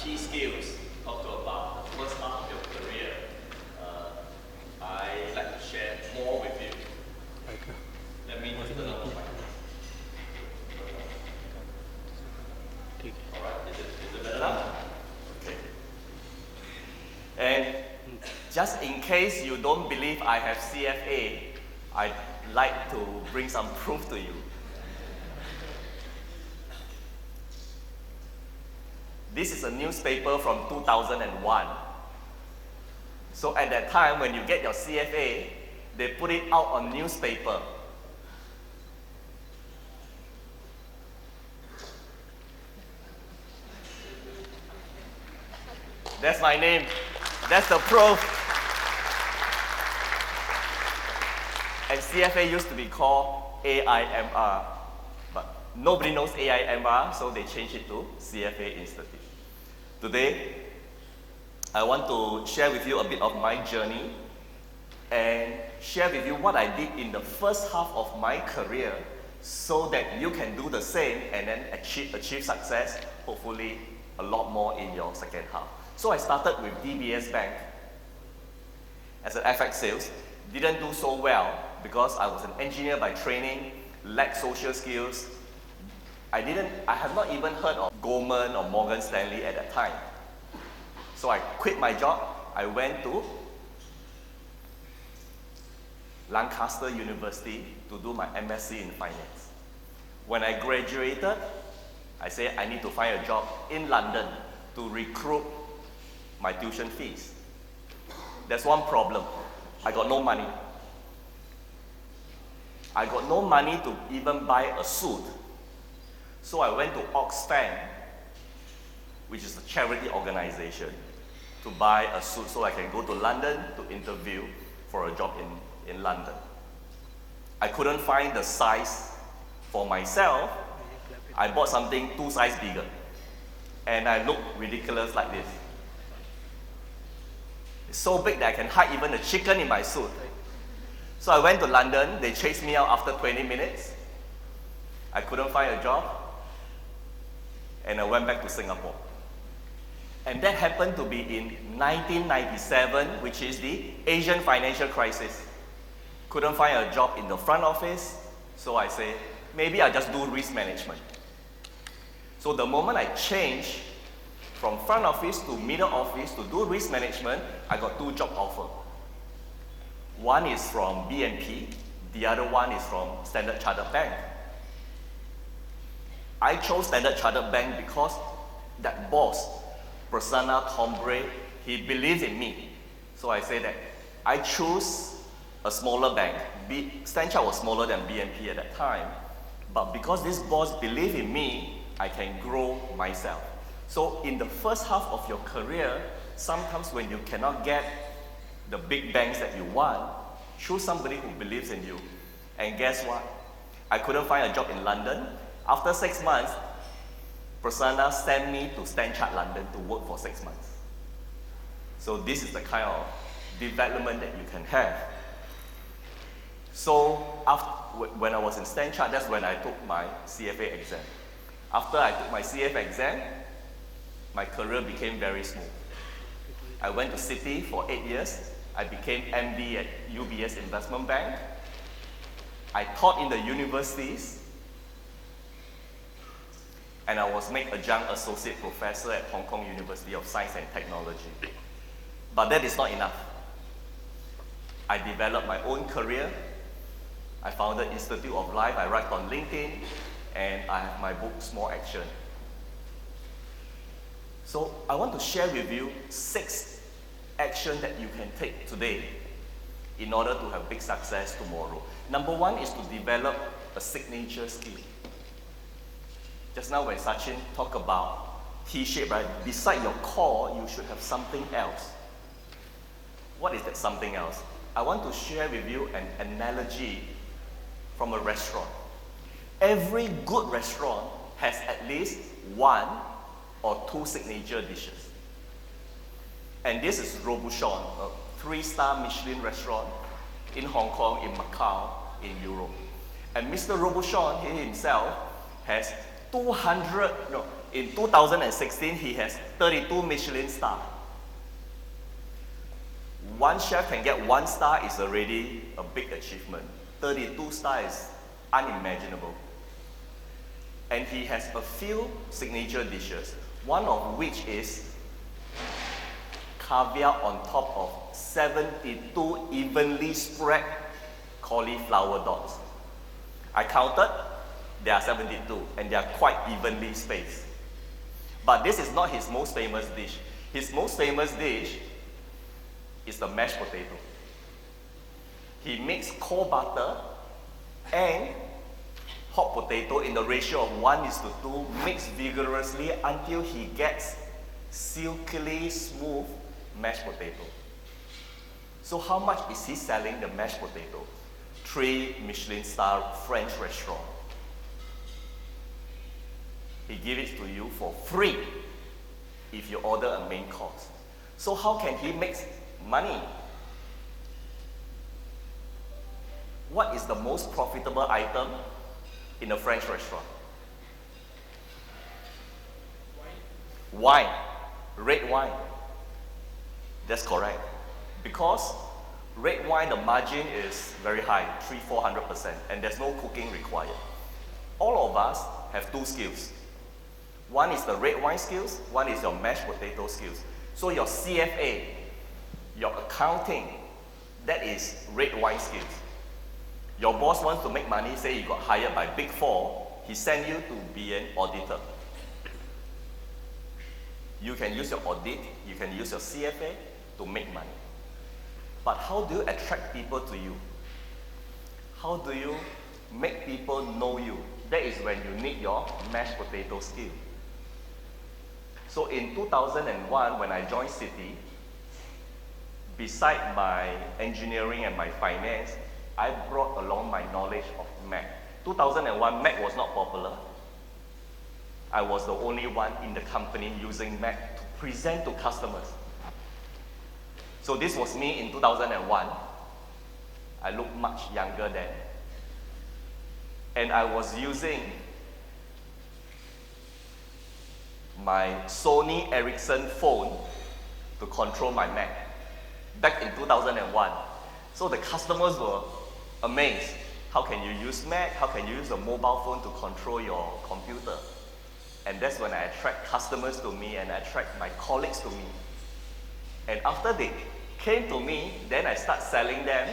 key skills, talk about the first half of your career, I like to share more with you. Let me just turn on the mic. Alright, is it better now? Okay. And just in case you don't believe I have CFA, I'd like to bring some proof to you. This is a newspaper from 2001. So at that time, when you get your CFA, they put it out on newspaper. That's my name. That's the proof. And CFA used to be called AIMR, but nobody knows AIMR, so they changed it to CFA Institute. Today, I want to share with you a bit of my journey and share with you what I did in the first half of my career so that you can do the same and then achieve success, hopefully a lot more in your second half. So I started with DBS Bank as an FX sales. Didn't do so well because I was an engineer by training, lacked social skills. I have not even heard of Goldman or Morgan Stanley at that time. So I quit my job. I went to Lancaster University to do my MSc in finance. When I graduated, I said I need to find a job in London to recruit my tuition fees. There's one problem. I got no money. I got no money to even buy a suit. So I went to Oxfam, which is a charity organization, to buy a suit so I can go to London to interview for a job in London. I couldn't find the size for myself. I bought something 2 sizes bigger. And I look ridiculous like this. It's so big that I can hide even a chicken in my suit. So I went to London. They chased me out after 20 minutes. I couldn't find a job. And I went back to Singapore. And that happened to be in 1997, which is the Asian financial crisis. Couldn't find a job in the front office, so I said, maybe I'll just do risk management. So the moment I changed from front office to middle office to do risk management, I got 2 job offers. One is from BNP, the other one is from Standard Chartered Bank. I chose Standard Chartered Bank because that boss, Prasanna Thombre, he believes in me. So I say that I choose a smaller bank. Standard Chartered was smaller than BNP at that time. But because this boss believes in me, I can grow myself. So in the first half of your career, sometimes when you cannot get the big banks that you want, choose somebody who believes in you. And guess what? I couldn't find a job in London. After 6 months, Prasanna sent me to Standard Chartered London to work for 6 months. So this is the kind of development that you can have. So when I was in Standard Chartered, that's when I took my CFA exam. After I took my CFA exam, my career became very smooth. I went to Citi for 8 years. I became MD at UBS Investment Bank. I taught in the universities. And I was made adjunct associate professor at Hong Kong University of Science and Technology. But that is not enough. I developed my own career. I founded Institute of Life. I write on LinkedIn. And I have my book, Small Action. So I want to share with you 6 actions that you can take today in order to have big success tomorrow. Number 1 is to develop a signature skill. Just now when Sachin talked about T-shape, right? Beside your core, you should have something else. What is that something else? I want to share with you an analogy from a restaurant. Every good restaurant has at least 1 or 2 signature dishes. And this is Robuchon, a 3-star Michelin restaurant in Hong Kong, in Macau, in Europe. And Mr. Robuchon, he himself, has In 2016, he has 32 Michelin stars. One chef can get 1 star is already a big achievement. 32 stars is unimaginable. And he has a few signature dishes, one of which is caviar on top of 72 evenly spread cauliflower dots. I counted, there are 72, and they are quite evenly spaced. But this is not his most famous dish. His most famous dish is the mashed potato. He makes cold butter and hot potato in the ratio of 1:2, mixed vigorously until he gets silkily smooth mashed potato. So how much is he selling the mashed potato? 3 Michelin star French restaurant. He gives it to you for free if you order a main course. So how can he make money? What is the most profitable item in a French restaurant? Wine. Red wine. That's correct. Because red wine, the margin is very high, 300–400%, and there's no cooking required. All of us have 2 skills. One is the red wine skills, one is your mashed potato skills. So your CFA, your accounting, that is red wine skills. Your boss wants to make money, say you got hired by Big 4, he sent you to be an auditor. You can use your audit, you can use your CFA to make money. But how do you attract people to you? How do you make people know you? That is when you need your mashed potato skill. So in 2001, when I joined City, beside my engineering and my finance, I brought along my knowledge of Mac. 2001, Mac was not popular. I was the only one in the company using Mac to present to customers. So this was me in 2001. I looked much younger then. And I was using my Sony Ericsson phone to control my Mac back in 2001. So the customers were amazed. How can you use Mac? How can you use a mobile phone to control your computer? And that's when I attract customers to me and I attract my colleagues to me. And after they came to me, then I start selling them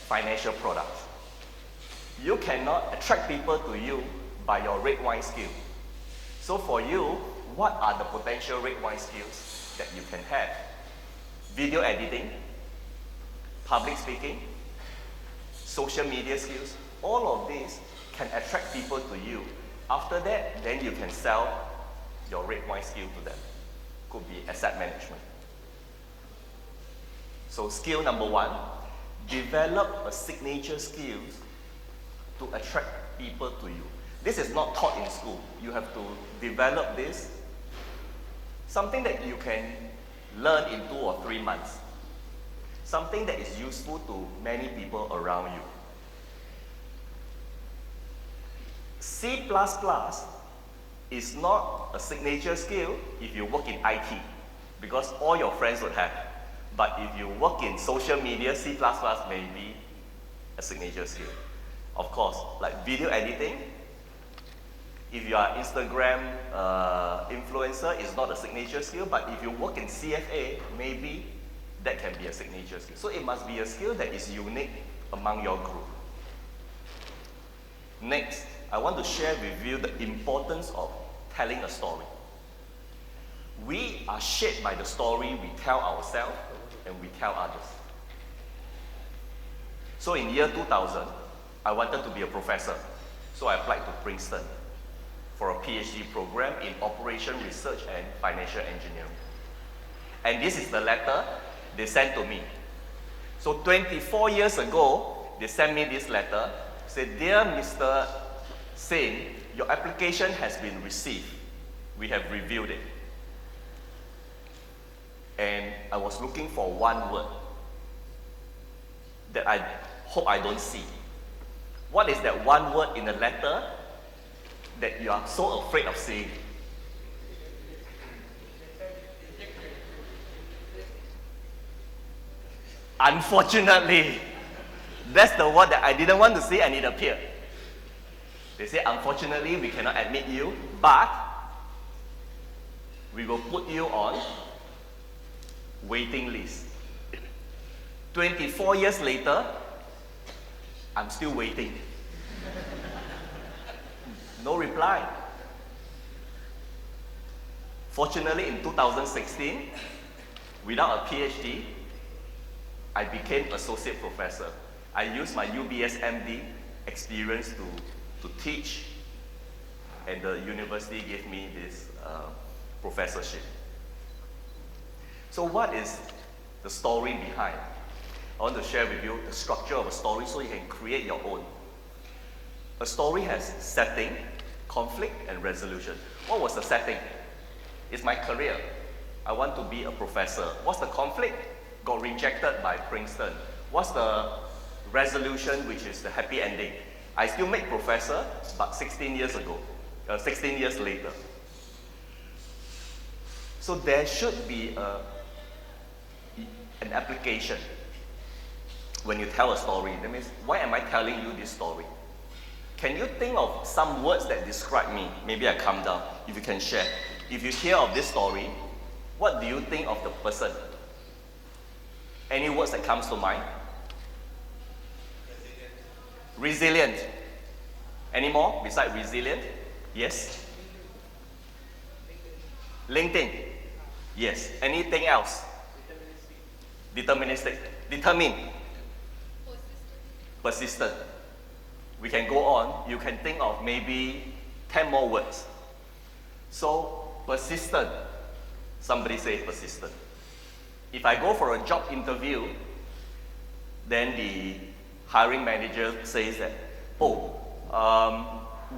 financial products. You cannot attract people to you by your red wine skill. So for you, what are the potential red wine skills that you can have? Video editing, public speaking, social media skills, all of these can attract people to you. After that, then you can sell your red wine skill to them. Could be asset management. So skill number 1, develop a signature skills to attract people to you. This is not taught in school. You have to develop this. Something that you can learn in 2 or 3 months. Something that is useful to many people around you. C++ is not a signature skill if you work in IT, because all your friends would have. But if you work in social media, C++ may be a signature skill. Of course, like video editing, if you are Instagram influencer, it's not a signature skill, but if you work in CFA, maybe that can be a signature skill. So it must be a skill that is unique among your group. Next, I want to share with you the importance of telling a story. We are shaped by the story we tell ourselves and we tell others. So in year 2000, I wanted to be a professor. So I applied to Princeton for a PhD program in operation research and financial engineering. And this is the letter they sent to me. So 24 years ago, they sent me this letter, said, "Dear Mr. Singh, your application has been received. We have reviewed it." And I was looking for one word that I hope I don't see. What is that one word in the letter that you are so afraid of seeing? Unfortunately, that's the word that I didn't want to see and it appeared. They say, unfortunately, we cannot admit you, but we will put you on waiting list. 24 years later, I'm still waiting. No reply. Fortunately, in 2016, without a PhD, I became associate professor. I used my UBS MD experience to teach, and the university gave me this professorship. So what is the story behind? I want to share with you the structure of a story so you can create your own. A story has setting, conflict, and resolution. What was the setting? It's my career. I want to be a professor. What's the conflict? Got rejected by Princeton. What's the resolution, which is the happy ending? I still make professor, but 16 years later. So there should be an application when you tell a story. That means, why am I telling you this story? Can you think of some words that describe me? Maybe I calm down, if you can share. If you hear of this story, what do you think of the person? Any words that comes to mind? Resilient. Any more besides resilient? Yes. LinkedIn. Yes. Anything else? Deterministic. Determined. Persistent. We can go on. You can think of maybe 10 more words. So, persistent. Somebody say persistent. If I go for a job interview, then the hiring manager says that,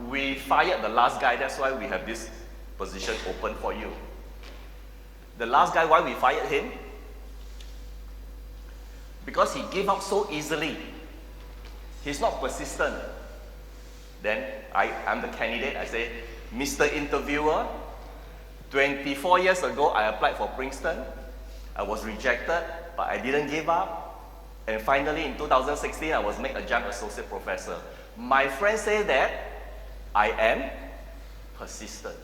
we fired the last guy, that's why we have this position open for you. The last guy, why we fired him? Because he gave up so easily. He's not persistent. Then I'm the candidate. I say, Mr. Interviewer, 24 years ago I applied for Princeton. I was rejected, but I didn't give up. And finally in 2016 I was made a young associate professor. My friends say that I am persistent.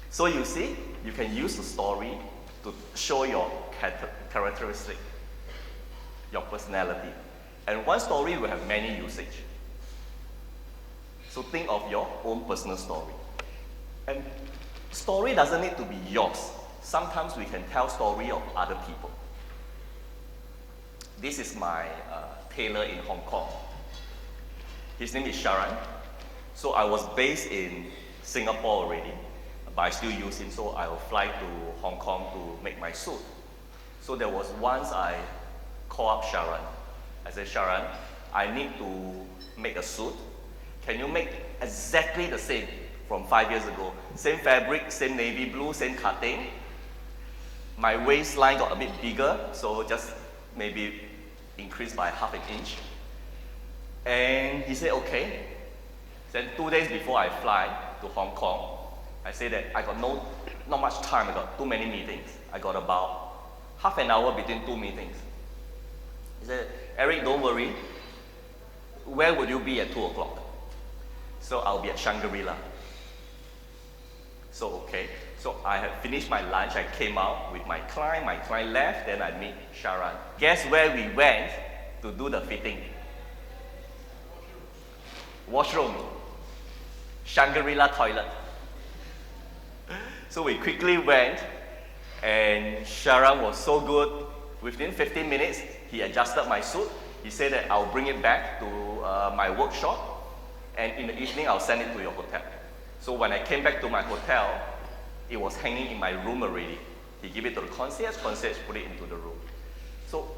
So you see, you can use the story to show your characteristic, your personality. And one story will have many usage. So think of your own personal story. And story doesn't need to be yours. Sometimes we can tell story of other people. This is my tailor in Hong Kong. His name is Sharan. So I was based in Singapore already, but I still use him, so I will fly to Hong Kong to make my suit. So there was once I called up Sharan. I said, Sharan, I need to make a suit. Can you make exactly the same from 5 years ago? Same fabric, same navy blue, same cutting. My waistline got a bit bigger, so just maybe increased by half an inch. And he said, okay. Then 2 days before I fly to Hong Kong, I said that I got not much time, I got too many meetings. I got about half an hour between 2 meetings. He said, Eric, don't worry. Where would you be at 2 o'clock? So I'll be at Shangri-La. So okay. So I had finished my lunch, I came out with my client left, then I meet Sharan. Guess where we went to do the fitting? Washroom. Shangri-La toilet. So we quickly went, and Sharan was so good. Within 15 minutes, he adjusted my suit. He said that I'll bring it back to my workshop, and in the evening, I'll send it to your hotel. So when I came back to my hotel, it was hanging in my room already. He gave it to the concierge put it into the room. So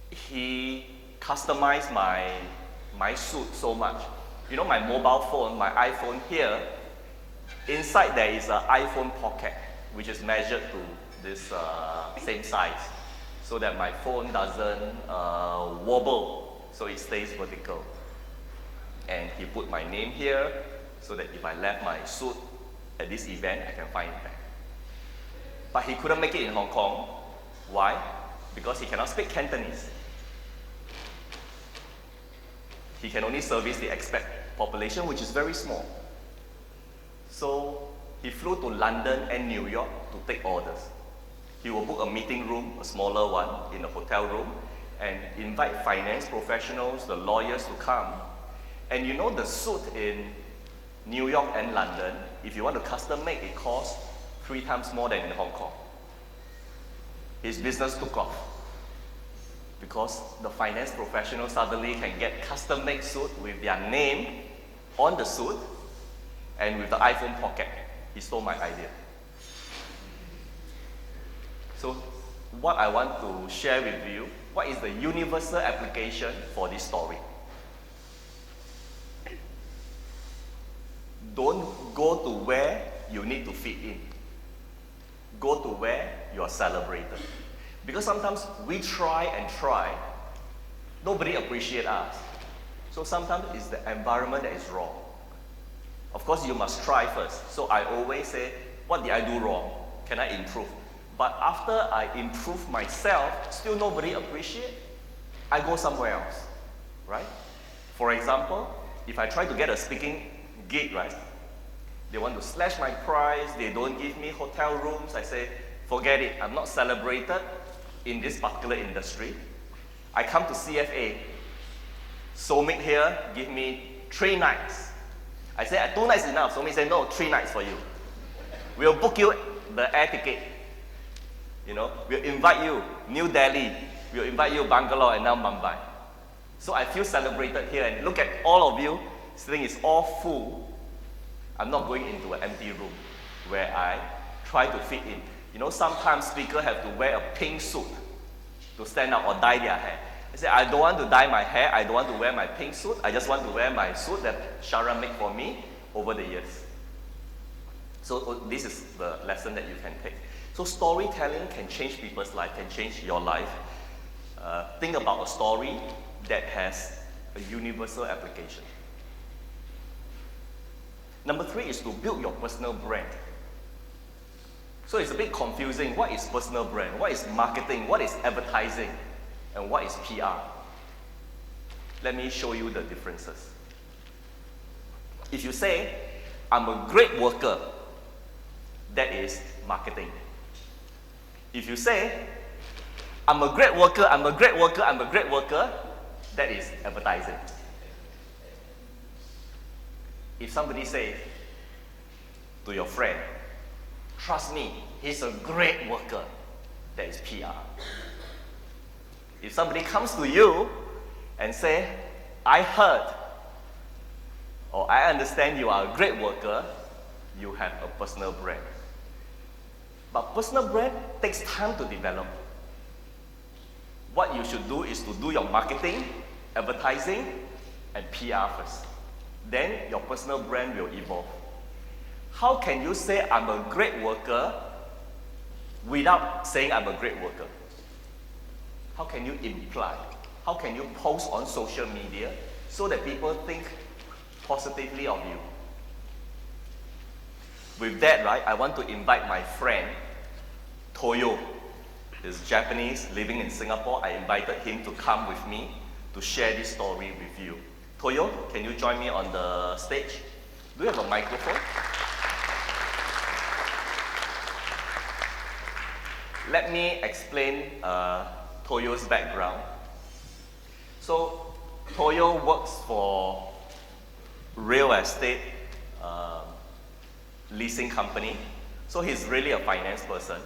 he customized my suit so much. You know, my mobile phone, my iPhone here, inside there is an iPhone pocket, which is measured to this same size, so that my phone doesn't wobble, so it stays vertical. And he put my name here, so that if I left my suit at this event, I can find it back. But he couldn't make it in Hong Kong. Why? because he cannot speak Cantonese. He can only service the expat population, which is very small. So he flew to London and New York to take orders. He will book a meeting room, a smaller one, in a hotel room, and invite finance professionals, the lawyers to come. And you know the suit in New York and London, if you want to custom make, it costs 3 times more than in Hong Kong. His business took off because the finance professionals suddenly can get custom made suit with their name on the suit and with the iPhone pocket. He stole my idea. So what I want to share with you, what is the universal application for this story? Don't go to where you need to fit in. Go to where you are celebrated. Because sometimes we try and try, nobody appreciates us. So sometimes it's the environment that is wrong. Of course, you must try first. So I always say, what did I do wrong? Can I improve? But after I improve myself, still nobody appreciates, I go somewhere else, right? For example, if I try to get a speaking gig, right? They want to slash my price, they don't give me hotel rooms. I say, forget it, I'm not celebrated in this particular industry. I come to CFA, Somit here, give me 3 nights. I say, 2 nights is enough. Somit say, no, 3 nights for you. We'll book you the air ticket. You know, we'll invite you, New Delhi, we'll invite you Bangalore and now Mumbai. So I feel celebrated here, and look at all of you, this thing is all full. I'm not going into an empty room where I try to fit in. You know, sometimes speakers have to wear a pink suit to stand out or dye their hair. I say, I don't want to dye my hair, I don't want to wear my pink suit, I just want to wear my suit that Shara made for me over the years. So this is the lesson that you can take. So storytelling can change people's life, can change your life. Think about a story that has a universal application. Number 3 is to build your personal brand. So it's a bit confusing. What is personal brand? What is marketing? What is advertising? And what is PR? Let me show you the differences. If you say, I'm a great worker, that is marketing. If you say, I'm a great worker, I'm a great worker, I'm a great worker, that is advertising. If somebody says to your friend, trust me, he's a great worker, that is PR. If somebody comes to you and say, I heard, or I understand you are a great worker, you have a personal brand. But personal brand takes time to develop. What you should do is to do your marketing, advertising, and PR first. Then your personal brand will evolve. How can you say I'm a great worker without saying I'm a great worker? How can you imply? How can you post on social media so that people think positively of you? With that, right, I want to invite my friend, Toyo. He's Japanese, living in Singapore. I invited him to come with me to share this story with you. Toyo, can you join me on the stage? Do you have a microphone? Let me explain Toyo's background. So, Toyo works for real estate leasing company. So he's really a finance person.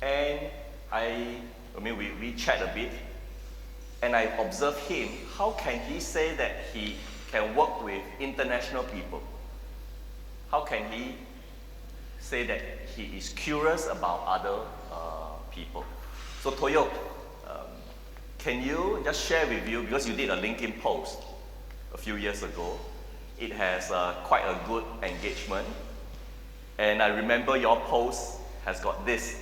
And we chat a bit. And I observed him, how can he say that he can work with international people? How can he say that he is curious about other people? So Toyo, can you just share with you, because you did a LinkedIn post a few years ago, it has quite a good engagement. And I remember your post has got this.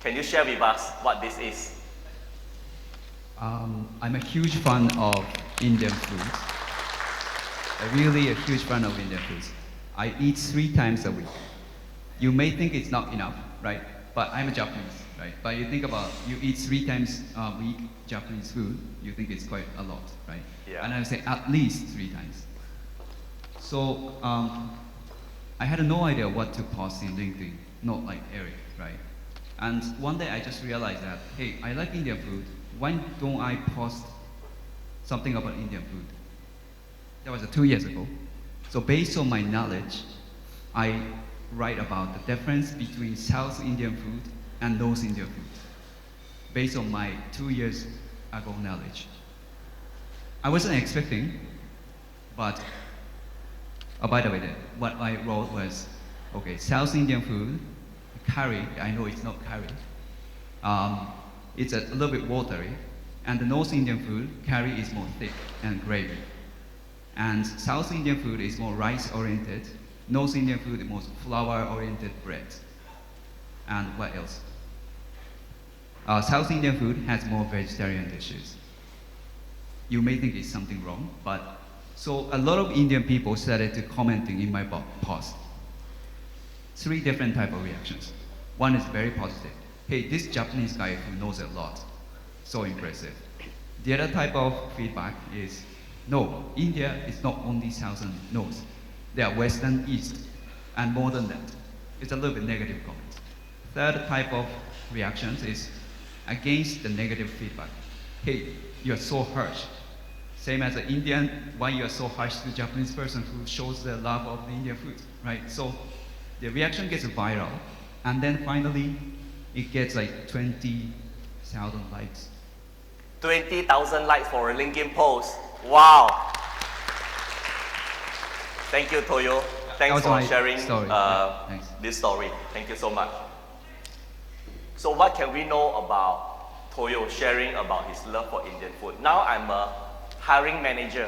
Can you share with us what this is? I'm a huge fan of Indian foods. Really a huge fan of Indian foods. I eat 3 times a week. You may think it's not enough, right? But I'm a Japanese. right? But you think about, you eat 3 times a week Japanese food, you think it's quite a lot, right? Yeah. And I would say at least 3 times. So I had no idea what to post in LinkedIn, not like Eric, right? And one day I just realized that, hey, I like Indian food. Why don't I post something about Indian food? That was 2 years ago. So based on my knowledge, I write about the difference between South Indian food and North Indian food, based on my 2 years ago knowledge. I wasn't expecting, but by the way, what I wrote was, okay, South Indian food, curry, I know it's not curry, it's a little bit watery, and the North Indian food, curry is more thick and gravy. And South Indian food is more rice-oriented, North Indian food is more flour-oriented bread. And what else? South Indian food has more vegetarian dishes. You may think it's something wrong, but so a lot of Indian people started to commenting in my post. 3 different type of reactions. One is very positive. Hey, this Japanese guy who knows a lot, so impressive. The other type of feedback is, no, India is not only South and North. They are West and East, and more than that. It's a little bit negative comment. Third type of reactions is against the negative feedback. Hey, you are so harsh. Same as an Indian, why you are so harsh to the Japanese person who shows the love of the Indian food, right? So the reaction gets viral, and then finally it gets like 20,000 likes. 20,000 likes for a LinkedIn post. Wow. Thank you, Toyo. Thanks for sharing this story. Thank you so much. So what can we know about Toyo sharing about his love for Indian food? Now I'm a hiring manager.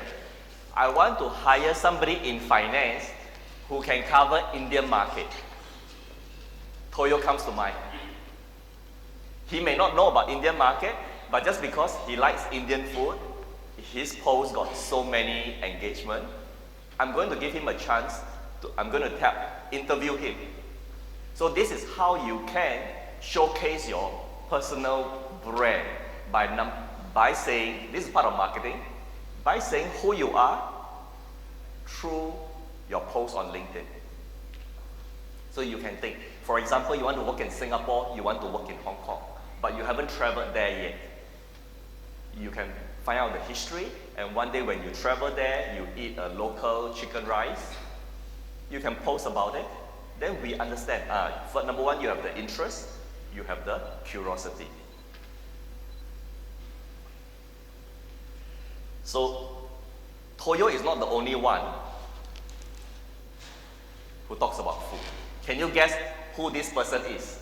I want to hire somebody in finance who can cover Indian market. Toyo comes to mind. He may not know about Indian market, but just because he likes Indian food, his post got so many engagement. I'm going to give him a chance I'm going to interview him. So this is how you can showcase your personal brand by saying, this is part of marketing, by saying who you are through your post on LinkedIn. So you can think, for example, you want to work in Singapore, you want to work in Hong Kong, but you haven't traveled there yet. You can find out the history, and one day when you travel there, you eat a local chicken rice, you can post about it. Then we understand, for number one, you have the interest, you have the curiosity. So Toyo is not the only one who talks about food. Can you guess who this person is?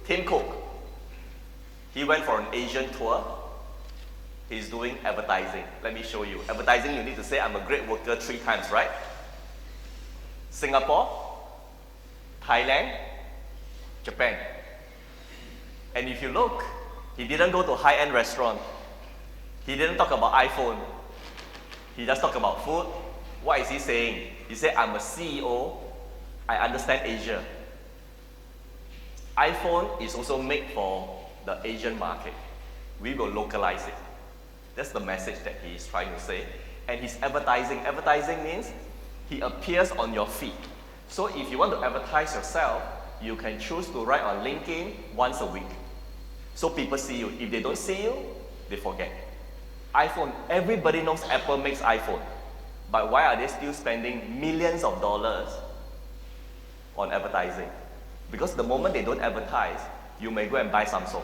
Tim Cook. He went for an Asian tour. He's doing advertising. Let me show you. Advertising, you need to say, I'm a great worker 3 times, right? Singapore, Thailand, Japan. And if you look, he didn't go to high-end restaurant. He didn't talk about iPhone. He just talked about food. What is he saying? He said, I'm a CEO. I understand Asia. iPhone is also made for the Asian market. We will localize it. That's the message that he is trying to say. And his advertising. Advertising means he appears on your feed. So if you want to advertise yourself, you can choose to write on LinkedIn once a week. So people see you. If they don't see you, they forget. iPhone, everybody knows Apple makes iPhone. But why are they still spending millions of dollars on advertising? Because the moment they don't advertise, you may go and buy Samsung.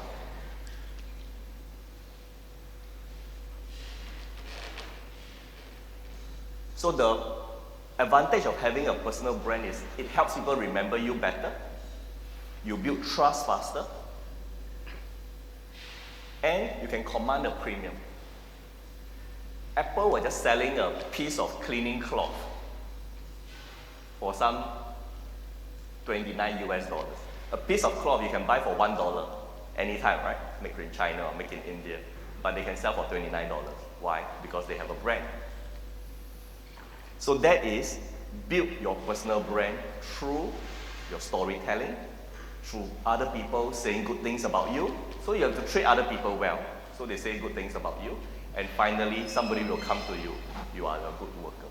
So the advantage of having a personal brand is it helps people remember you better. You build trust faster. And you can command a premium. Apple was just selling a piece of cleaning cloth for some $29 US. A piece of cloth you can buy for $1 anytime, right? Make in China or make in India. But they can sell for $29. Why? Because they have a brand. So that is build your personal brand through your storytelling, through other people saying good things about you. So you have to treat other people well, so they say good things about you. And finally, somebody will come to you. You are a good worker.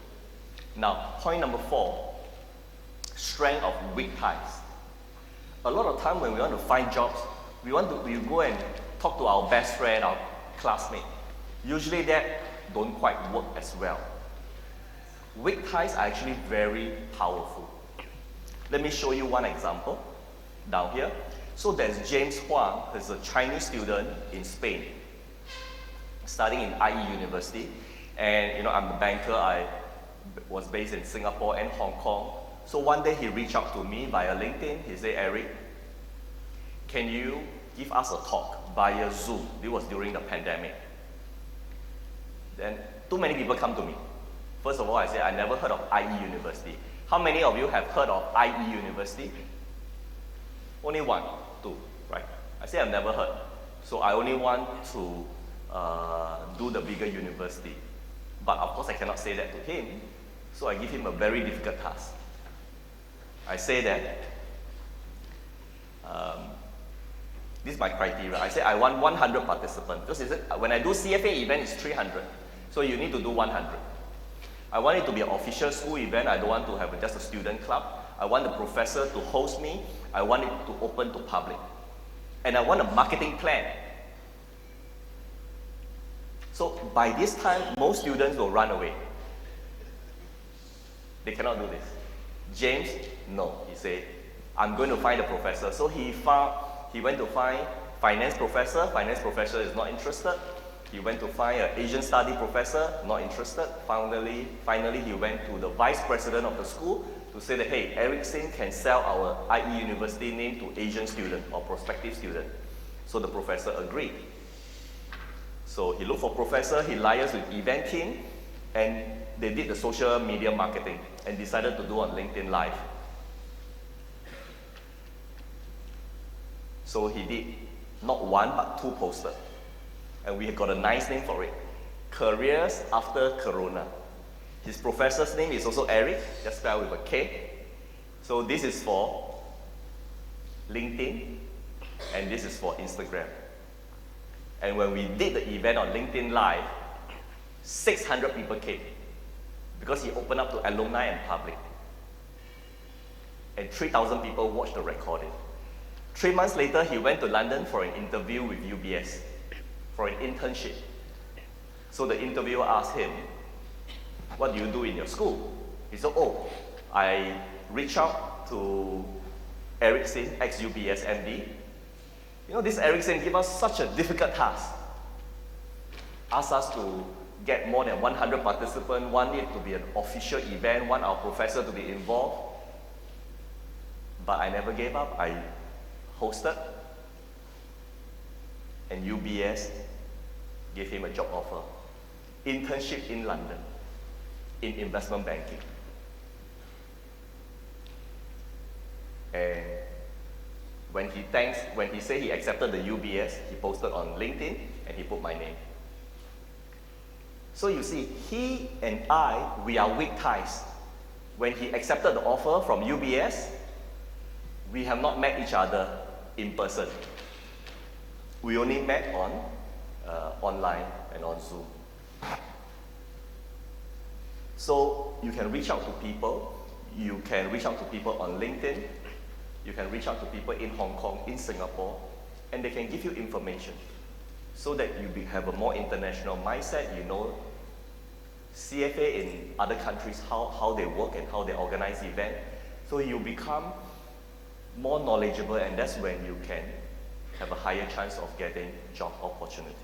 Now, point number 4, strength of weak ties. A lot of time when we want to find jobs, we go and talk to our best friend, our classmate. Usually that don't quite work as well. Weak ties are actually very powerful. Let me show you one example down here. So there's James Huang, who's a Chinese student in Spain, studying in IE University. And I'm the banker. I was based in Singapore and Hong Kong. So one day he reached out to me via LinkedIn. He said, Eric, can you give us a talk via Zoom? This was during the pandemic. Then too many people come to me. First of all, I said, I never heard of IE University. How many of you have heard of IE University? Only 1, 2, right? I said, I've never heard. So I only want to do the bigger university. But of course, I cannot say that to him. So I give him a very difficult task. I say that, this is my criteria. I say I want 100 participants. Because when I do CFA event, it's 300. So you need to do 100. I want it to be an official school event. I don't want to have just a student club. I want the professor to host me. I want it to open to public. And I want a marketing plan. So by this time, most students will run away. They cannot do this. James, no. He said, I'm going to find a professor. So he went to find finance professor. Finance professor is not interested. He went to find an Asian study professor, not interested. Finally, he went to the vice president of the school to say that, hey, Eric Singh can sell our IE University name to Asian student or prospective student. So the professor agreed. So he looked for professor, he liaised with event team, and they did the social media marketing and decided to do on LinkedIn Live. So he did not 1 but 2 posters. And we got a nice name for it. Careers After Corona. His professor's name is also Eric, just spelled with a K. So this is for LinkedIn, and this is for Instagram. And when we did the event on LinkedIn Live, 600 people came because he opened up to alumni and public. And 3,000 people watched the recording. 3 months later, he went to London for an interview with UBS, for an internship. So the interviewer asked him, what do you do in your school? He said, oh, I reached out to Eric Singh, ex-UBS MD. This Eric Singh gave us such a difficult task. Asked us to get more than 100 participants, want it to be an official event, want our professor to be involved. But I never gave up. I hosted, and UBS gave him a job offer. Internship in London, in investment banking. And when he said he accepted the UBS, he posted on LinkedIn and he put my name. So you see, he and we are weak ties. When he accepted the offer from UBS, we have not met each other in person. We only met on online and on Zoom. So you can reach out to people. You can reach out to people on LinkedIn. You can reach out to people in Hong Kong, in Singapore, and they can give you information so that you have a more international mindset. You know CFA in other countries, how they work and how they organize events. So you become more knowledgeable, and that's when you can have a higher chance of getting job opportunities.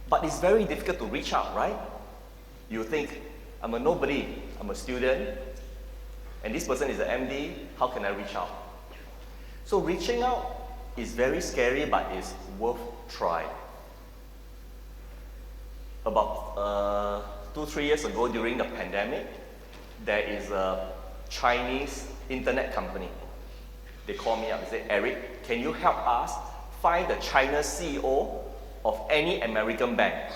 But it's very difficult to reach out, right? You think, I'm a nobody, I'm a student, and this person is an MD, how can I reach out? So reaching out is very scary, but it's worth trying. About 2-3 years ago during the pandemic, there is a Chinese internet company. They called me up and said, Eric, can you help us find the China CEO of any American bank?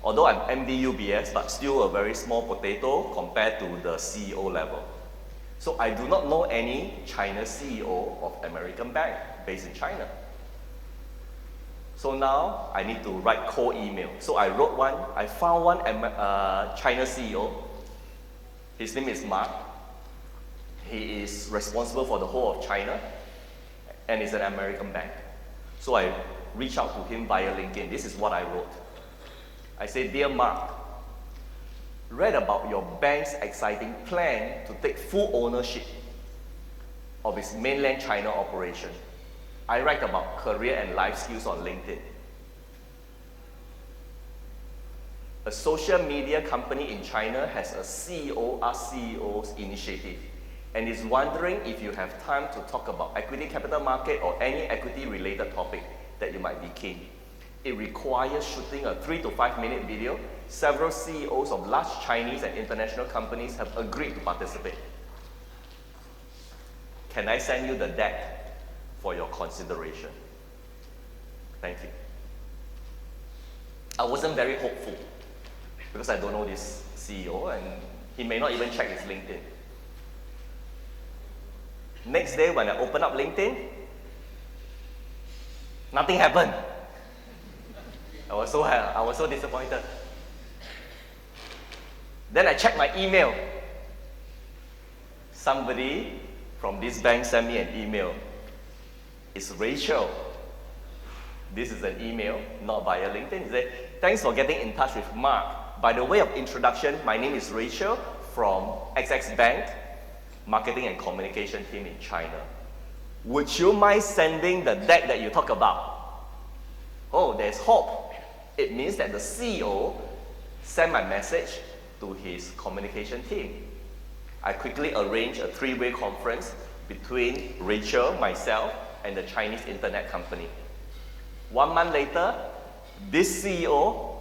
Although I'm MD UBS, but still a very small potato compared to the CEO level. So I do not know any China CEO of American bank based in China. So now I need to write cold email. So I wrote one, I found one China CEO. His name is Mark. He is responsible for the whole of China and is an American bank. So I reached out to him via LinkedIn. This is what I wrote. I said, "Dear Mark, read about your bank's exciting plan to take full ownership of its mainland China operation. I write about career and life skills on LinkedIn. A social media company in China has a CEO Ask CEOs initiative and is wondering if you have time to talk about equity capital market or any equity related topic that you might be keen. It requires shooting a 3 to 5 minute video. Several CEOs of large Chinese and international companies have agreed to participate. Can I send you the deck for your consideration? Thank you." I wasn't very hopeful because I don't know this CEO and he may not even check his LinkedIn. Next day when I open up LinkedIn, nothing happened. I was so disappointed. Then I checked my email. Somebody from this bank sent me an email. It's Rachel. This is an email, not via LinkedIn. It said, "Thanks for getting in touch with Mark. By the way of introduction, my name is Rachel from XX Bank, Marketing and Communication team in China. Would you mind sending the deck that you talk about?" Oh, there's hope. It means that the CEO sent my message to his communication team. I quickly arranged a 3-way conference between Rachel, myself, and the Chinese internet company. 1 month later, this CEO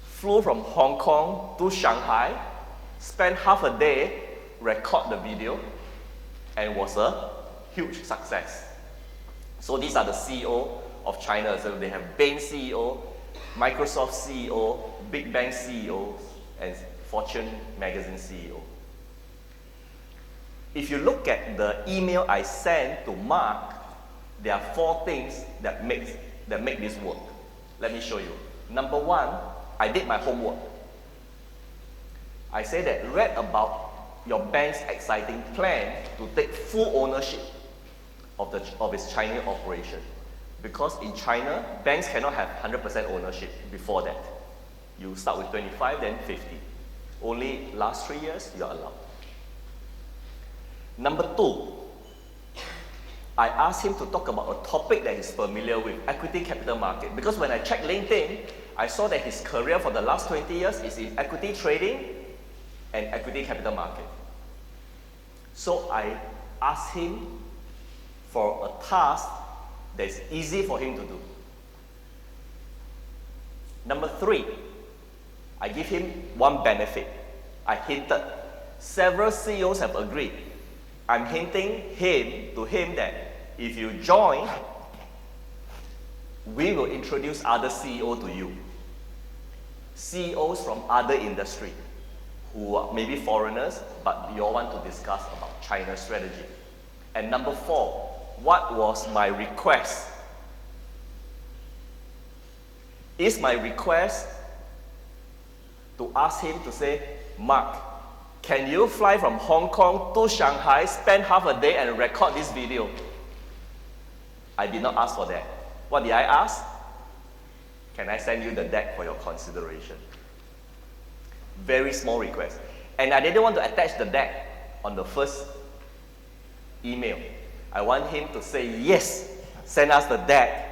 flew from Hong Kong to Shanghai, spent half a day, record the video, and was a huge success. So these are the CEO of China. So they have Bain CEO, Microsoft CEO, Big Bang CEO, and Fortune magazine CEO. If you look at the email I sent to Mark, there are 4 things that make this work. Let me show you. Number 1, I did my homework. I said that read about your bank's exciting plan to take full ownership of its China operation. Because in China, banks cannot have 100% ownership before that. You start with 25, then 50. Only last 3 years, you are allowed. Number 2, I asked him to talk about a topic that he's familiar with, equity capital market. Because when I checked LinkedIn, I saw that his career for the last 20 years is in equity trading and equity capital market. So I asked him for a task that's easy for him to do. Number 3, I give him one benefit. I hinted. Several CEOs have agreed. I'm hinting to him that if you join, we will introduce other CEO to you. CEOs from other industry who are maybe foreigners, but you all want to discuss about China strategy. And number 4, what was my request? Is my request to ask him to say, "Mark, can you fly from Hong Kong to Shanghai, spend half a day and record this video?" I did not ask for that. What did I ask? Can I send you the deck for your consideration? Very small request. And I didn't want to attach the deck on the first email. I want him to say, "Yes, send us the deck.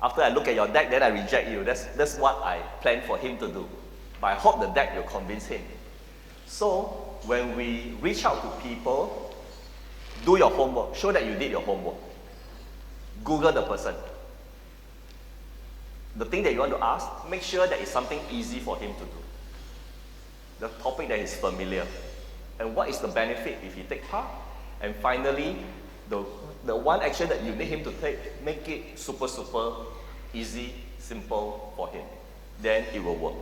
After I look at your deck, then I reject you." That's what I planned for him to do. But I hope the deck will convince him. So when we reach out to people, do your homework. Show that you did your homework. Google the person. The thing that you want to ask, make sure that it's something easy for him to do. The topic that is familiar. And what is the benefit if he takes part? And finally, the one action that you need him to take, make it super easy, simple for him. Then it will work.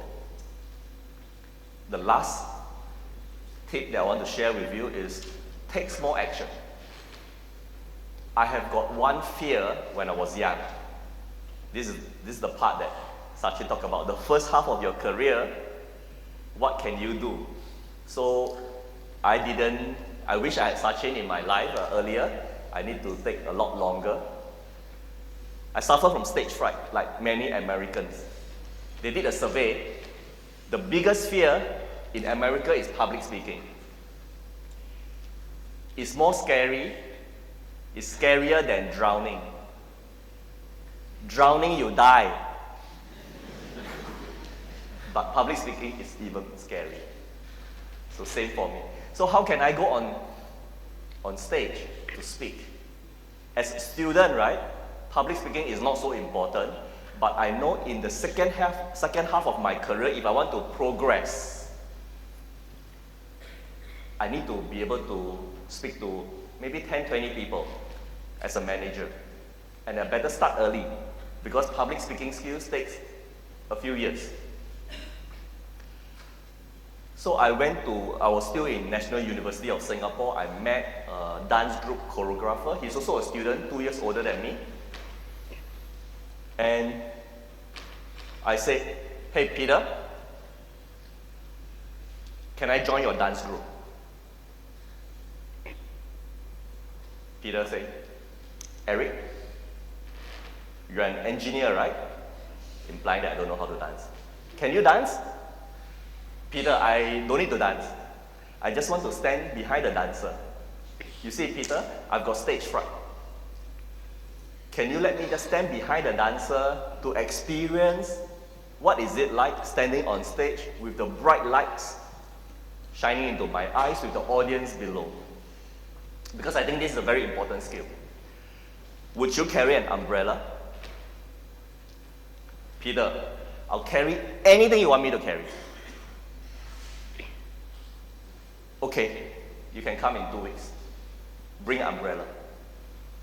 The last tip that I want to share with you is take small action. I have got one fear when I was young. This is the part that Sachin talked about. The first half of your career, what can you do? So I wish I had Sachin in my life earlier. I need to take a lot longer. I suffer from stage fright, like many Americans. They did a survey. The biggest fear in America is public speaking. It's more scary. It's scarier than drowning. Drowning, you die. But public speaking is even scarier. So same for me. So how can I go on stage to speak? As a student, right, public speaking is not so important, but I know in the second half of my career, if I want to progress, I need to be able to speak to maybe 10, 20 people as a manager. And I better start early, because public speaking skills takes a few years. So I was still in National University of Singapore. I met a dance group choreographer. He's also a student, 2 years older than me. And I said, hey Peter, can I join your dance group? Peter said, Eric, you're an engineer, right? Implying that I don't know how to dance. Can you dance? Peter, I don't need to dance. I just want to stand behind the dancer. You see, Peter, I've got stage fright. Can you let me just stand behind the dancer to experience what is it like standing on stage with the bright lights shining into my eyes with the audience below? Because I think this is a very important skill. Would you carry an umbrella? Peter, I'll carry anything you want me to carry. Okay, you can come in 2 weeks. Bring an umbrella.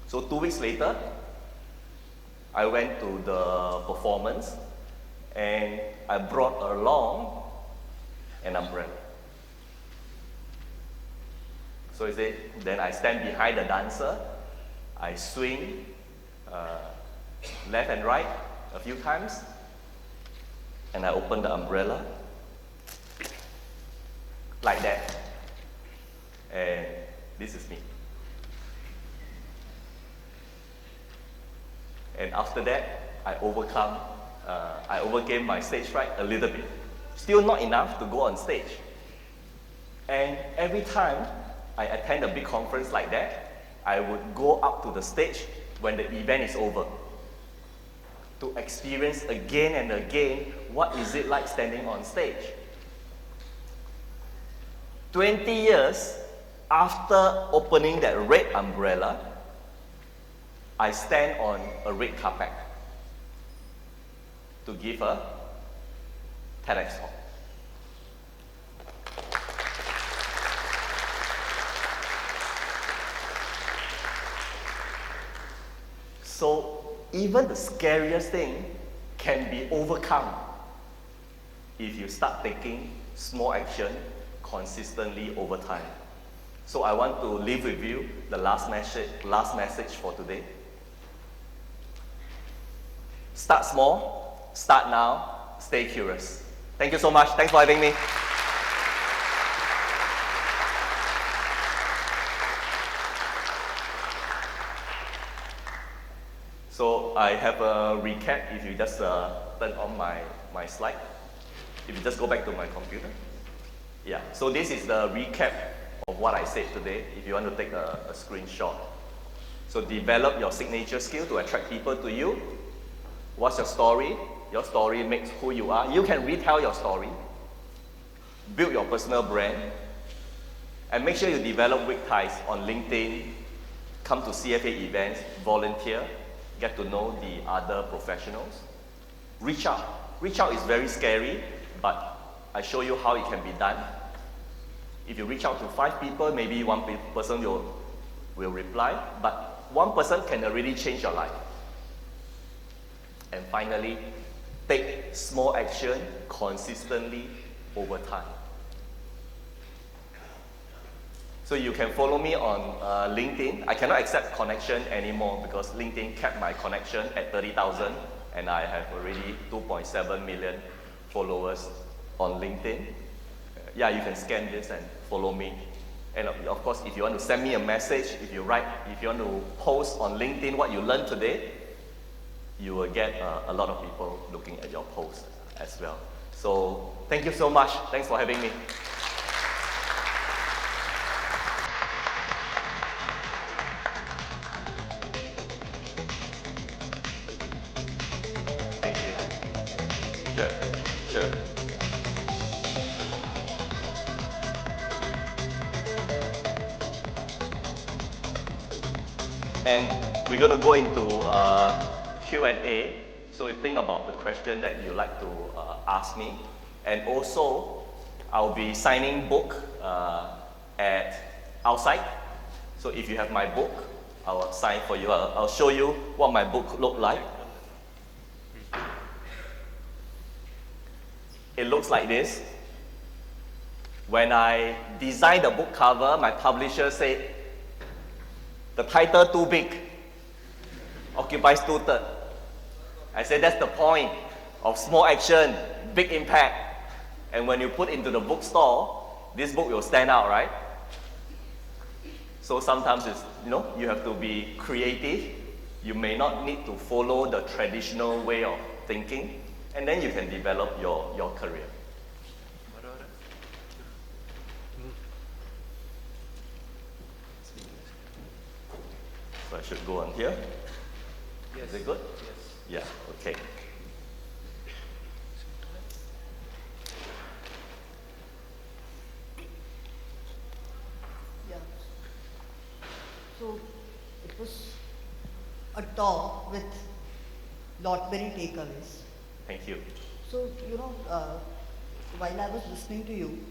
So 2 weeks later, I went to the performance and I brought along an umbrella. So then I stand behind the dancer, I swing left and right a few times, and I open the umbrella like that. And this is me. And after that, I overcame my stage fright a little bit. Still not enough to go on stage. And every time I attend a big conference like that, I would go up to the stage when the event is over to experience again and again what is it like standing on stage. 20 years after opening that red umbrella, I stand on a red carpet to give a TEDx talk. So even the scariest thing can be overcome if you start taking small action consistently over time. So I want to leave with you the last message for today. Start small, start now, stay curious. Thank you so much. Thanks for having me. So I have a recap if you just turn on my slide. If you just go back to my computer. Yeah, so this is the recap of what I said today, if you want to take a screenshot. So develop your signature skill to attract people to you. What's your story? Your story makes who you are. You can retell your story. Build your personal brand. And make sure you develop weak ties on LinkedIn. Come to CFA events, volunteer, get to know the other professionals. Reach out. Reach out is very scary, but I show you how it can be done. If you reach out to 5 people, maybe one person will reply, but one person can really change your life. And finally, take small action consistently over time. So you can follow me on LinkedIn. I cannot accept connection anymore because LinkedIn kept my connection at 30,000 and I have already 2.7 million followers on LinkedIn. Yeah, you can scan this and follow me. And of course, if you want to send me a message, if you want to post on LinkedIn what you learned today, you will get a lot of people looking at your post as well. So thank you so much. Thanks for having me. Thank you. Sure, sure. And we're going to go into Q&A. So you think about the question that you like to ask me. And also, I'll be signing book at outside. So if you have my book, I'll sign for you. I'll show you what my book look like. It looks like this. When I designed the book cover, my publisher said, the title too big, occupies 2/3. I said that's the point of small action, big impact. And when you put into the bookstore, this book will stand out, right? So sometimes it's, you have to be creative. You may not need to follow the traditional way of thinking, and then you can develop your career. So I should go on here. Yes. Is it good? Yes. Yeah, okay. Yeah. So it was a talk with lot many takeaways. Thank you. So, while I was listening to you,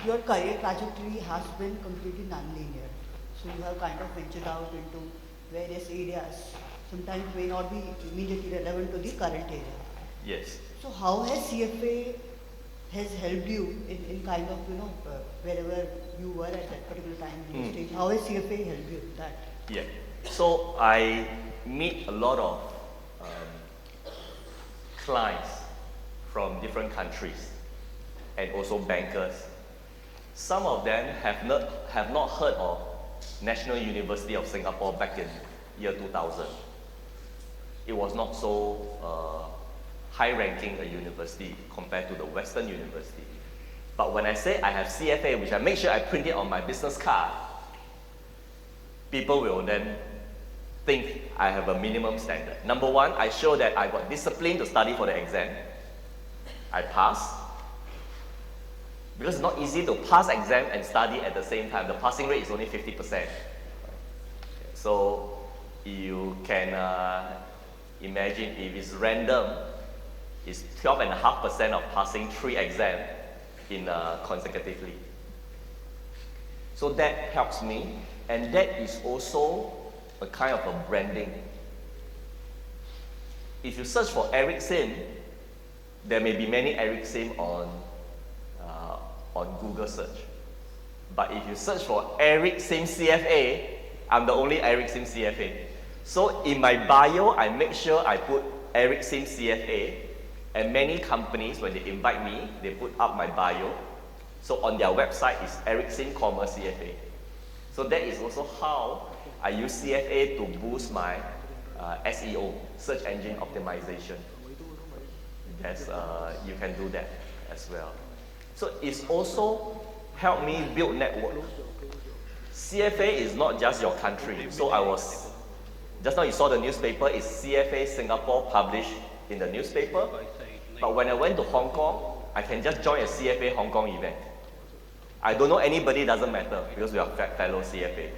your career trajectory has been completely non-linear. So you have kind of ventured out into various areas, sometimes may not be immediately relevant to the current area. Yes. So how has CFA has helped you in kind of, wherever you were at that particular time in your stage, how has CFA helped you with that? Yeah. So I meet a lot of clients from different countries and also bankers. Some of them have not heard of National University of Singapore back in year 2000. It was not so high-ranking a university compared to the Western university. But when I say I have CFA, which I make sure I print it on my business card, people will then think I have a minimum standard. Number one, I show that I got discipline to study for the exam. I pass. Because it's not easy to pass exam and study at the same time. The passing rate is only 50%. So you can imagine if it's random, it's 12.5% of passing 3 exams consecutively. So that helps me, and that is also a kind of a branding. If you search for Eric Sim, there may be many Eric Sim on Google search. But if you search for Eric Sim CFA, I'm the only Eric Sim CFA. So in my bio, I make sure I put Eric Sim CFA, and many companies, when they invite me, they put up my bio. So on their website is Eric Sim, CFA. So that is also how I use CFA to boost my SEO, search engine optimization. You can do that as well. So it's also helped me build network. CFA is not just your country. So just now you saw the newspaper, it's CFA Singapore published in the newspaper. But when I went to Hong Kong, I can just join a CFA Hong Kong event. I don't know anybody, doesn't matter, because we are fellow CFA.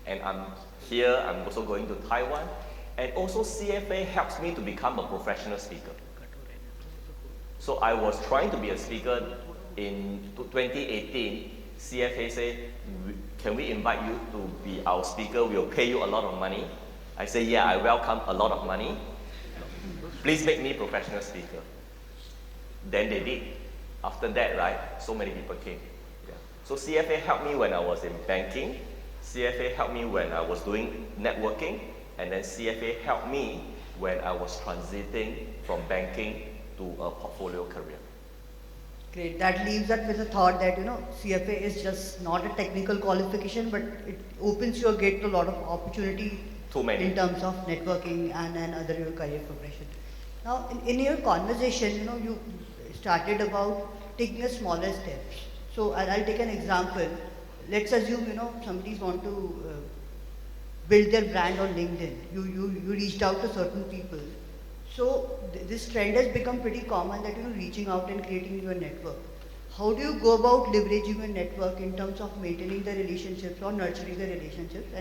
And I'm also going to Taiwan. And also CFA helps me to become a professional speaker. So I was trying to be a speaker in 2018. CFA said, can we invite you to be our speaker? We'll pay you a lot of money. I say, yeah, I welcome a lot of money. Please make me professional speaker. Then they did. After that, right, so many people came. Yeah. So CFA helped me when I was in banking, CFA helped me when I was doing networking, and then CFA helped me when I was transiting from banking to a portfolio career. Great. That leaves us with a thought that, CFA is just not a technical qualification, but it opens your gate to a lot of opportunity Too many. in terms of networking and other your career progression. Now, in your conversation, you started about taking a smaller steps. So I'll take an example. Let's assume, somebody's want to build their brand on LinkedIn. You reached out to certain people. So this trend has become pretty common that reaching out and creating your network. How do you go about leveraging your network in terms of maintaining the relationships or nurturing the relationships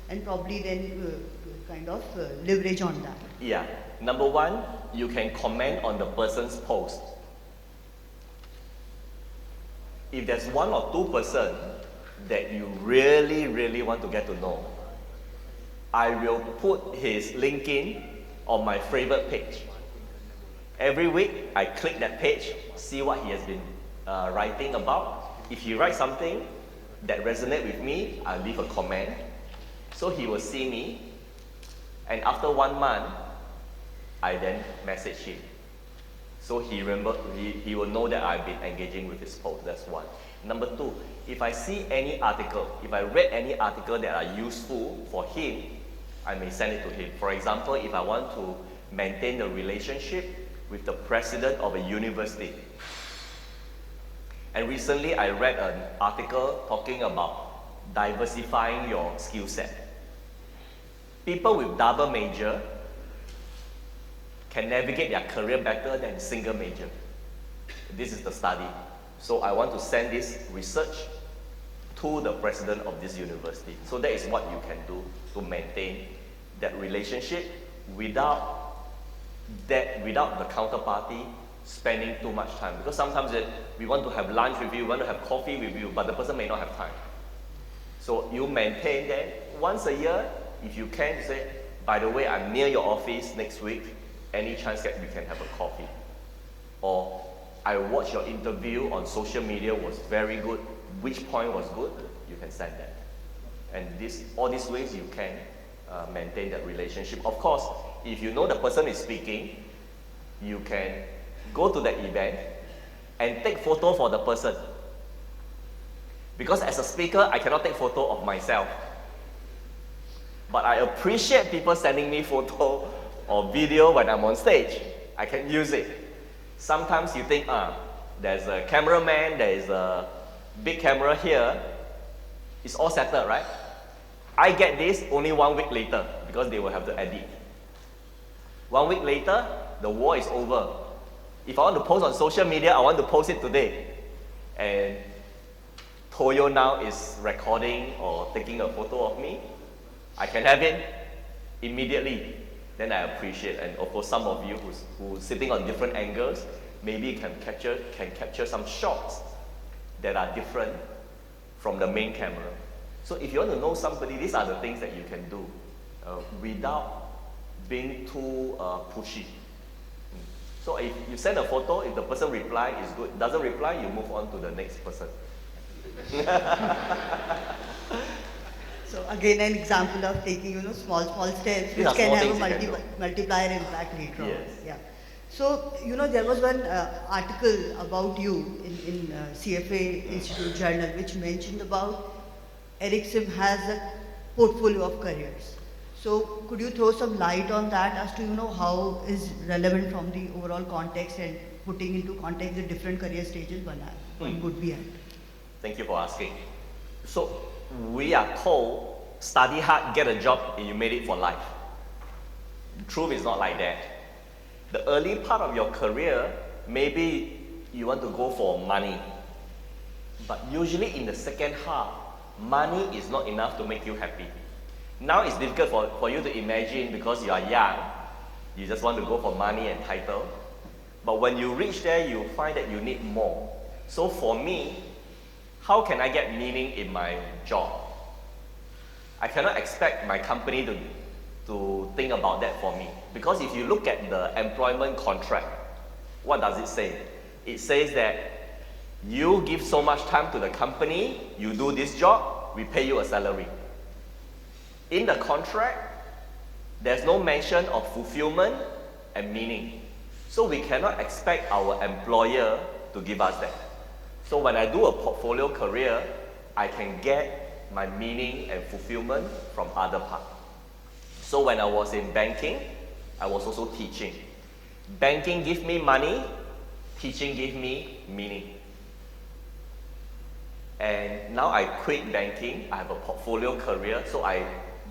and probably then kind of leverage on that? Yeah. Number one, you can comment on the person's post. If there's 1 or 2% that you really, really want to get to know, I will put his LinkedIn on my favorite page. Every week, I click that page, see what he has been writing about. If he writes something that resonates with me, I'll leave a comment. So he will see me, and after 1 month, I then message him. So he will know that I've been engaging with his post. That's one. Number two, if I see any article, if I read any article that are useful for him, I may send it to him. For example, if I want to maintain a relationship with the president of a university. And recently I read an article talking about diversifying your skill set. People with double major can navigate their career better than single major. This is the study. So I want to send this research to the president of this university. So that is what you can do to maintain that relationship without the counterparty spending too much time. Because sometimes we want to have lunch with you, we want to have coffee with you, but the person may not have time. So you maintain that once a year, if you can, you say, by the way, I'm near your office next week, any chance that we can have a coffee? Or I watched your interview on social media was very good. Which point was good? You can send that. And all these ways you can maintain that relationship. Of course, if you know the person is speaking, you can go to the event and take photo for the person. Because as a speaker, I cannot take photo of myself. But I appreciate people sending me photo or video when I'm on stage. I can use it. Sometimes you think, there's a cameraman, there is a big camera here. It's all settled, right? I get this only 1 week later because they will have to edit. 1 week later, the war is over. If I want to post on social media, I want to post it today. And Toyo now is recording or taking a photo of me. I can have it immediately. Then I appreciate. And of course, some of you who's sitting on different angles, maybe can capture some shots that are different from the main camera. So if you want to know somebody, these are the things that you can do without being too pushy. So if you send a photo, if the person replies, it's good. Doesn't reply, you move on to the next person. So again, an example of taking small steps which can have a multiplier impact later on. Yes. Yeah. So there was one article about you in CFA Institute journal which mentioned about Eric Sim has a portfolio of careers. So could you throw some light on that as to how is relevant from the overall context and putting into context the different career stages one would be at? Thank you for asking. So we are told, study hard, get a job, and you made it for life. The truth is not like that. The early part of your career, maybe you want to go for money. But usually in the second half, money is not enough to make you happy. Now it's difficult for you to imagine because you are young. You just want to go for money and title. But when you reach there, you find that you need more. So for me, how can I get meaning in my job? I cannot expect my company to think about that for me. Because if you look at the employment contract, what does it say? It says that You give so much time to the company, you do this job, we pay you a salary. In the contract, there's no mention of fulfillment and meaning. So we cannot expect our employer to give us that. So when I do a portfolio career, I can get my meaning and fulfillment from other parts. So when I was in banking, I was also teaching. Banking gives me money, teaching gives me meaning. And now I quit banking, I have a portfolio career, so I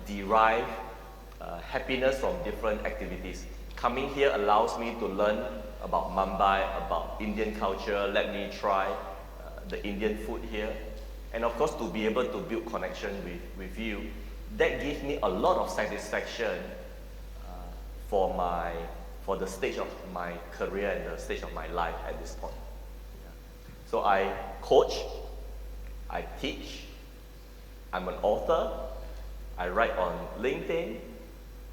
derive happiness from different activities. Coming here allows me to learn about Mumbai, about Indian culture, let me try the Indian food here. And of course, to be able to build connection with you, that gives me a lot of satisfaction for the stage of my career and the stage of my life at this point. Yeah. So I coach, I teach, I'm an author, I write on LinkedIn,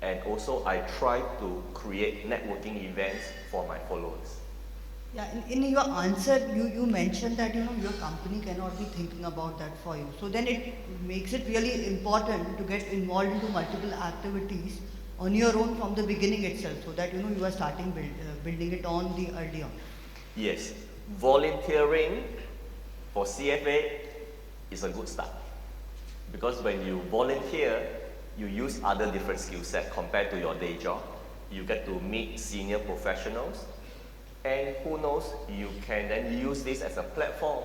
and also I try to create networking events for my followers. Yeah, in your answer, you mentioned that your company cannot be thinking about that for you. So then it makes it really important to get involved into multiple activities on your own from the beginning itself, so that you are starting building it on the early on. Yes, volunteering for CFA is a good start, because when you volunteer, you use other different skill set compared to your day job. You get to meet senior professionals. And who knows, you can then use this as a platform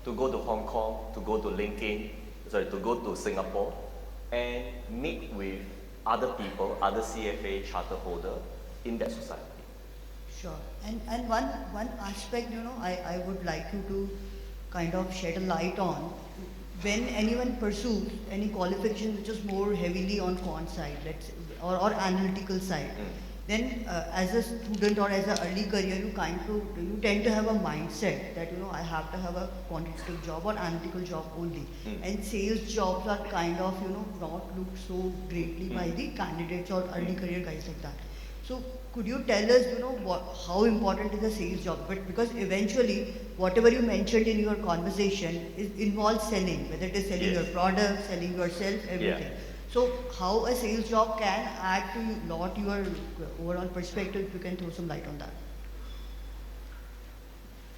to go to Hong Kong, to go to to go to Singapore, and meet with other people, other CFA charter holder in that society. Sure. And one aspect, I would like you to kind of shed a light on. When anyone pursues any qualification which is more heavily on quant side, or analytical side, then as a student or as an early career, you tend to have a mindset that I have to have a quantitative job or analytical job only, and sales jobs are kind of not looked so greatly by the candidates or early career guys like that. So could you tell us how important is a sales job? But because eventually whatever you mentioned in your conversation involves selling, whether it is selling your product, selling yourself, everything. Yeah. So how a sales job can add to lot your overall perspective, if you can throw some light on that.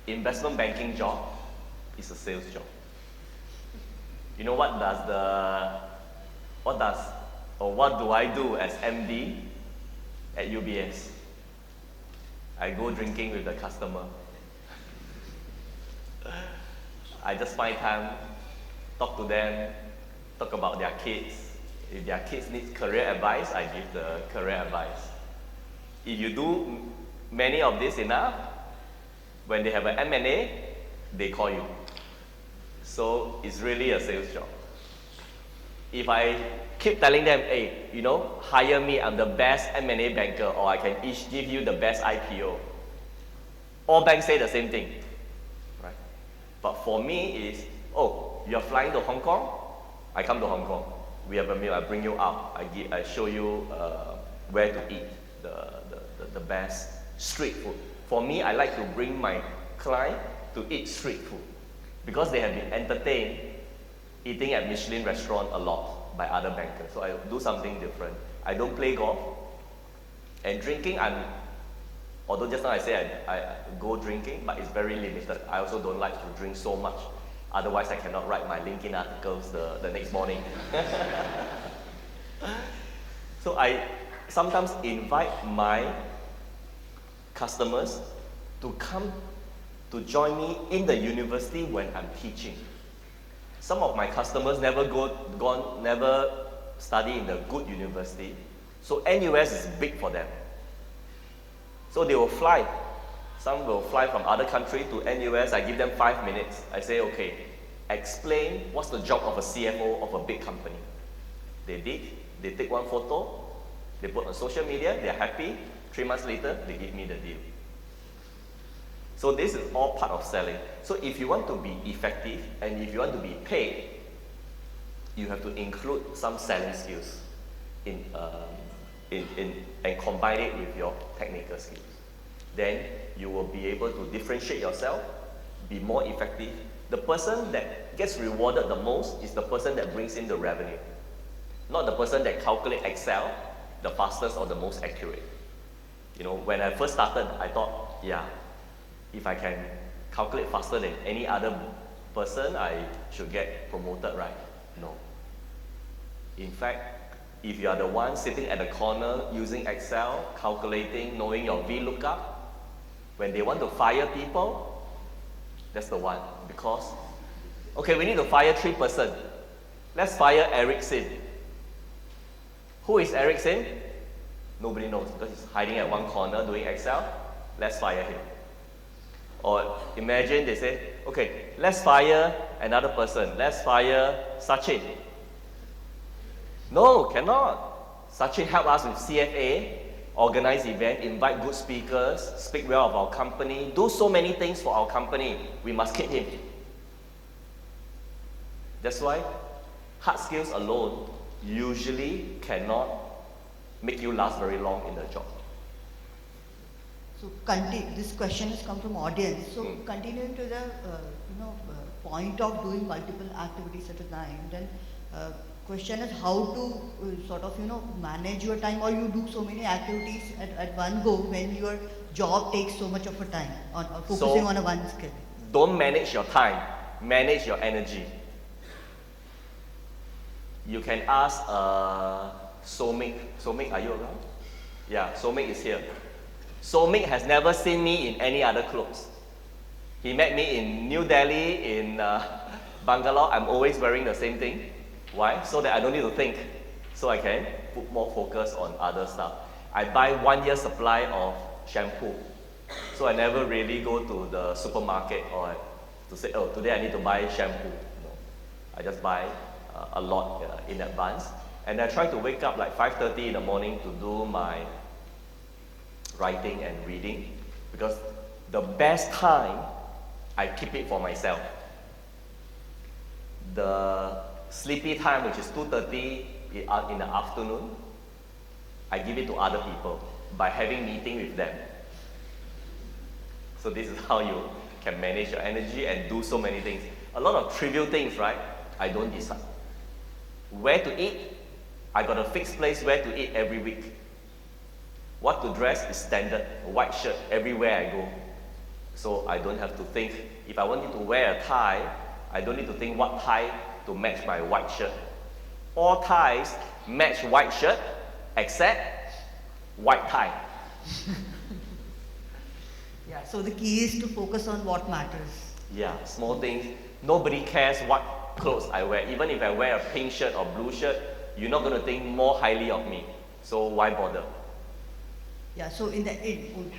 Investment banking job is a sales job. You know what do I do as MD at UBS? I go drinking with the customer. I just find time, talk to them, talk about their kids. If their kids need career advice, I give the career advice. If you do many of this enough, when they have an M&A, they call you. So it's really a sales job. If I keep telling them, hey, hire me, I'm the best M&A banker, or I can each give you the best IPO. All banks say the same thing, right? But for me is, you're flying to Hong Kong? I come to Hong Kong. We have a meal, I bring you out, I show you where to eat the best street food. For me, I like to bring my client to eat street food, because they have been entertained eating at Michelin restaurant a lot by other bankers. So I do something different. I don't play golf. And drinking, although just now I say I go drinking, but it's very limited. I also don't like to drink so much. Otherwise, I cannot write my LinkedIn articles the next morning. So I sometimes invite my customers to come to join me in the university when I'm teaching. Some of my customers never study in the good university. So NUS is big for them. So they will fly. Some will fly from other country to NUS. I give them 5 minutes. I say, okay, explain what's the job of a CFO of a big company. They did. They take one photo. They put on social media. They're happy. 3 months later, they give me the deal. So this is all part of selling. So if you want to be effective and if you want to be paid, you have to include some selling skills and combine it with your technical skills. Then you will be able to differentiate yourself, be more effective, the person that gets rewarded the most is the person that brings in the revenue, not the person that calculates Excel the fastest or the most accurate. You know, when I first started, I thought, yeah, if I can calculate faster than any other person, I should get promoted, right? No. In fact, if you are the one sitting at the corner using Excel, calculating, knowing your VLOOKUP, when they want to fire people, that's the one. Because, okay, we need to fire 3 persons. Let's fire Eric Sim. Who is Eric Sim? Nobody knows because he's hiding at one corner doing Excel. Let's fire him. Or imagine they say, okay, let's fire another person. Let's fire Sachin. No, cannot. Sachin helped us with CFA, organize event, invite good speakers, speak well of our company, do so many things for our company. We must keep him. That's why hard skills alone usually cannot make you last very long in the job. So this question has come from audience. So continuing to the point of doing multiple activities at a time, then question is how to sort of manage your time, or you do so many activities at one go when your job takes so much of a time on focusing on a one skill. Don't manage your time, manage your energy. You can ask Somik. Somik, are you around? Yeah, Somik is here. Somik has never seen me in any other clothes. He met me in New Delhi, in Bangalore. I'm always wearing the same thing. Why? So that I don't need to think. So I can put more focus on other stuff. I buy 1 year supply of shampoo. So I never really go to the supermarket or to say, oh, today I need to buy shampoo. No. I just buy a lot in advance. And I try to wake up like 5:30 in the morning to do my writing and reading, because the best time, I keep it for myself. The sleepy time, which is 2:30 in the afternoon, I give it to other people by having meeting with them. So this is how you can manage your energy and do so many things. A lot of trivial things, right? I don't decide. Where to eat? I got a fixed place where to eat every week. What to dress is standard, a white shirt everywhere I go. So I don't have to think. If I wanted to wear a tie, I don't need to think what tie to match my white shirt. All ties match white shirt except white tie. Yeah, so the key is to focus on what matters. Yeah, small things. Nobody cares what clothes I wear. Even if I wear a pink shirt or blue shirt, you're not going to think more highly of me. So why bother? Yeah, so in the end,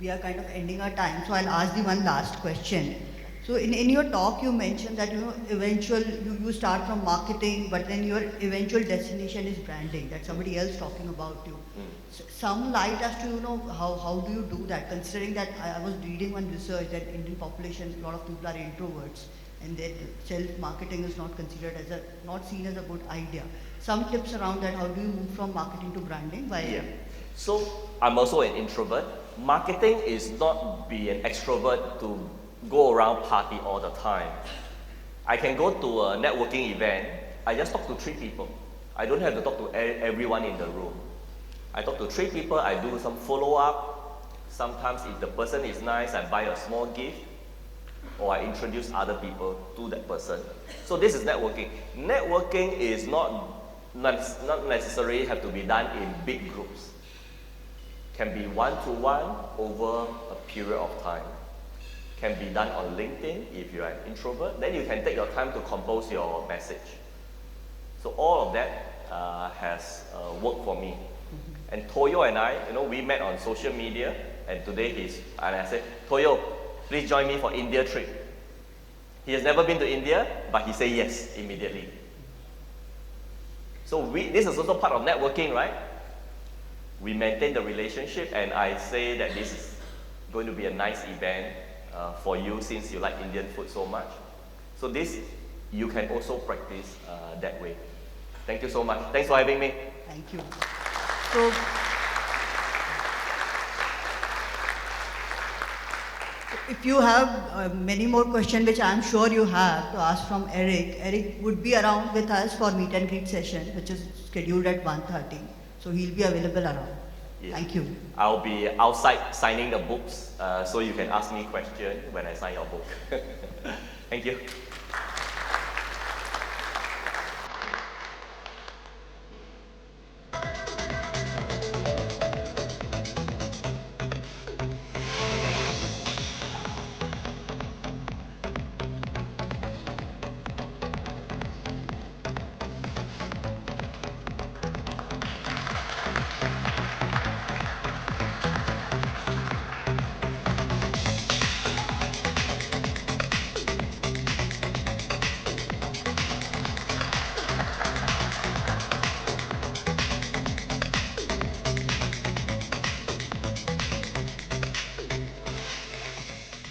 we are kind of ending our time. So I'll ask the one last question. So in your talk, you mentioned that you start from marketing, but then your eventual destination is branding. That's somebody else talking about you. Some light as to how do you do that? Considering that I was reading one research that Indian population, a lot of people are introverts, and that self-marketing is not considered as not seen as a good idea. Some tips around that. How do you move from marketing to branding? Yeah. So I'm also an introvert. Marketing is not be an extrovert to go around party all the time. I can go to a networking event. I just talk to 3 people. I don't have to talk to everyone in the room. I talk to 3 people. I do some follow-up. Sometimes if the person is nice, I buy a small gift, or I introduce other people to that person. So this is networking. Networking is not necessarily have to be done in big groups. Can be one-to-one over a period of time. Can be done on LinkedIn if you're an introvert. Then you can take your time to compose your message. So all of that has worked for me. And Toyo and I, we met on social media, and today and I said, Toyo, please join me for India trip. He has never been to India, but he said yes immediately. So this is also part of networking, right? We maintain the relationship, and I say that this is going to be a nice event for you since you like Indian food so much. So this, you can also practice that way. Thank you so much. Thanks for having me. Thank you. So if you have many more questions, which I'm sure you have to ask from Eric, Eric would be around with us for meet and greet session, which is scheduled at 1:30. So he'll be available around. Yes. Thank you. I'll be outside signing the books, so you can ask me questions when I sign your book. Thank you.